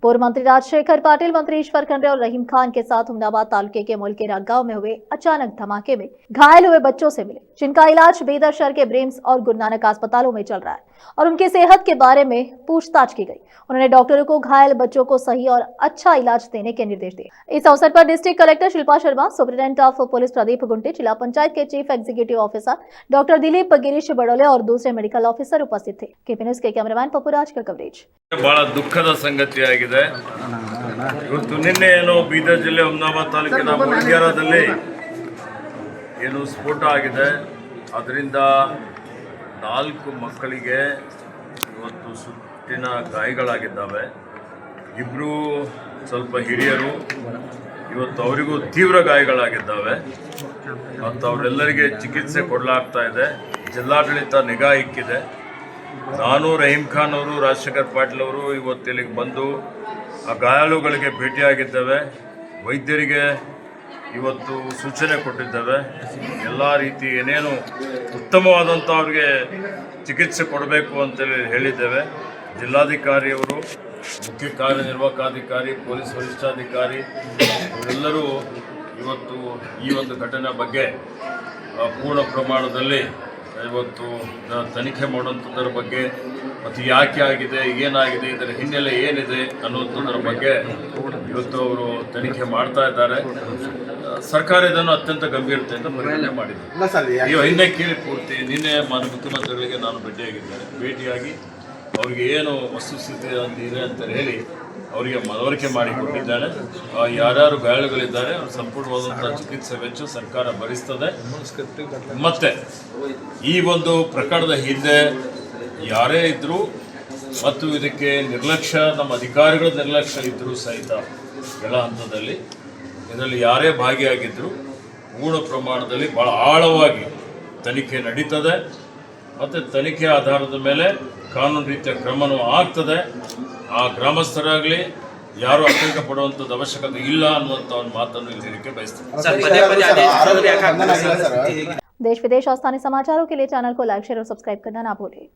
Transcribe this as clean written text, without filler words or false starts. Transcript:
पूर्व मंत्री राजशेखर पाटिल, मंत्री ईश्वर खंडे और रहीम खान के साथ हुमनाबाद तालुके के मुल्केरा गांव में हुए अचानक धमाके में घायल हुए बच्चों से मिले, जिनका इलाज बेदर शहर के ब्रेम्स और गुरु नानक अस्पतालों में चल रहा है और उनकी सेहत के बारे में पूछताछ की गई। उन्होंने डॉक्टरों को घायल बच्चों को सही और अच्छा इलाज देने के निर्देश दिए। इस अवसर पर district collector Shilpa Sharma, superintendent of police Pradeep Gunte, जिला पंचायत के chief executive officer doctor Dilip Girish Badole और दूसरे मेडिकल ऑफिसर उपस्थित थे। केपी न्यूज़ के कैमरामैन पप्पूराज का कवरेज। ಬಹಳ ದುಃಖದ ಸಂಗತಿಯಾಗಿದೆ। ಇವತ್ತು ನಿನ್ನೆ ಏನೋ ಬೀದರ್ ಜಿಲ್ಲೆ ಹುಮನಾಬಾದ್ ತಾಲೂಕಿನ ಮುಲ್ಗೇರಾದಲ್ಲಿ ಏನು ಸ್ಫೋಟ ಆಗಿದೆ, ಅದರಿಂದ 4 ಮಕ್ಕಳಿಗೆ ಇವತ್ತು ಸುಟ್ಟಿನ ಗಾಯಗಳಾಗಿದ್ದಾವೆ। ಇಬ್ಬರು ಸ್ವಲ್ಪ ಹಿರಿಯರು, ಇವತ್ತು ಅವರಿಗೂ ತೀವ್ರ ಗಾಯಗಳಾಗಿದ್ದಾವೆ ಮತ್ತು ಅವರೆಲ್ಲರಿಗೆ ಚಿಕಿತ್ಸೆ ಕೊಡಲಾಗ್ತಾ ಇದೆ। ಜಿಲ್ಲಾಡಳಿತ ನಿಗಾ ಇಕ್ಕಿದೆ। ನಾನು ರಹೀಮ್ ಖಾನ್ ಅವರು, ರಾಜಶೇಖರ್ ಪಾಟೀಲ್ ಅವರು ಇವತ್ತು ಇಲ್ಲಿಗೆ ಬಂದು ಆ ಗಾಯಾಳುಗಳಿಗೆ ಭೇಟಿಯಾಗಿದ್ದೇವೆ। ವೈದ್ಯರಿಗೆ ಇವತ್ತು ಸೂಚನೆ ಕೊಟ್ಟಿದ್ದೇವೆ। ಎಲ್ಲ ರೀತಿ ಏನೇನು ಉತ್ತಮವಾದಂಥ ಅವ್ರಿಗೆ ಚಿಕಿತ್ಸೆ ಕೊಡಬೇಕು ಅಂತೇಳಿ ಹೇಳಿದ್ದೇವೆ। ಜಿಲ್ಲಾಧಿಕಾರಿಯವರು, ಮುಖ್ಯ ಕಾರ್ಯನಿರ್ವಾಹಕಾಧಿಕಾರಿ, ಪೊಲೀಸ್ ವರಿಷ್ಠಾಧಿಕಾರಿ ಇವರೆಲ್ಲರೂ ಇವತ್ತು ಈ ಒಂದು ಘಟನೆ ಬಗ್ಗೆ ಪೂರ್ಣ ಪ್ರಮಾಣದಲ್ಲಿ ಇವತ್ತು ತನಿಖೆ ಮಾಡುವಂಥದ್ರ ಬಗ್ಗೆ ಮತ್ತು ಯಾಕೆ ಆಗಿದೆ, ಏನಾಗಿದೆ, ಇದರ ಹಿನ್ನೆಲೆ ಏನಿದೆ ಅನ್ನುವಂಥದ್ರ ಬಗ್ಗೆ ಇವತ್ತು ಅವರು ತನಿಖೆ ಮಾಡ್ತಾ ಇದ್ದಾರೆ। ಸರ್ಕಾರ ಇದನ್ನು ಅತ್ಯಂತ ಗಂಭೀರತೆಯಿಂದ ಪರಿಗಣನೆ ಮಾಡಿದೆ। ಈ ಹಿಂದೆ ಕೇಳಿ ಪೂರ್ತಿ ನಿನ್ನೆ ಮಾನ್ಯ ಮುಖ್ಯಮಂತ್ರಿಗಳಿಗೆ ನಾನು ಭೇಟಿಯಾಗಿ ಅವರಿಗೆ ಏನು ವಸ್ತುಸ್ಥಿತಿ ಇದೆ ಅಂತ ಹೇಳಿ ಅವರಿಗೆ ಮನವರಿಕೆ ಮಾಡಿಕೊಟ್ಟಿದ್ದಾರೆ। ಯಾರ್ಯಾರು ಗಾಯಾಳುಗಳಿದ್ದಾರೆ ಅವ್ರ ಸಂಪೂರ್ಣವಾದಂಥ ಚಿಕಿತ್ಸೆ ವೆಚ್ಚ ಸರ್ಕಾರ ಭರಿಸ್ತದೆ। ಮತ್ತೆ ಈ ಒಂದು ಪ್ರಕರಣದ ಹಿಂದೆ ಯಾರೇ ಇದ್ದರೂ ಮತ್ತು ಇದಕ್ಕೆ ನಿರ್ಲಕ್ಷ್ಯ, ನಮ್ಮ ಅಧಿಕಾರಿಗಳ ನಿರ್ಲಕ್ಷ್ಯ ಇದ್ದರೂ ಸಹಿತ ಕೆಳ ಹಂತದಲ್ಲಿ ಇದರಲ್ಲಿ ಯಾರೇ ಭಾಗಿಯಾಗಿದ್ದರೂ ಪೂರ್ಣ ಪ್ರಮಾಣದಲ್ಲಿ ಭಾಳ ಆಳವಾಗಿ ತನಿಖೆ ನಡೀತದೆ ಮತ್ತು ತನಿಖೆ ಆಧಾರದ ಮೇಲೆ ಕಾನೂನು ರೀತಿಯ ಕ್ರಮನೂ ಆಗ್ತದೆ। ಆ ಗ್ರಾಮಸ್ಥರಾಗಲಿ ಯಾರು ಆತಂಕ ಪಡುವಂಥದ್ದು ಅವಶ್ಯಕತೆ ಇಲ್ಲ ಅನ್ನುವಂಥ ಒಂದು ಮಾತನ್ನು ಇಲ್ಲಿ ಹೇಳಲಿಕ್ಕೆ ಬಯಸ್ತೇನೆ। देश विदेश और स्थानीय समाचारों के लिए चैनल को लाइक, शेयर और सब्सक्राइब करना ना भूलें।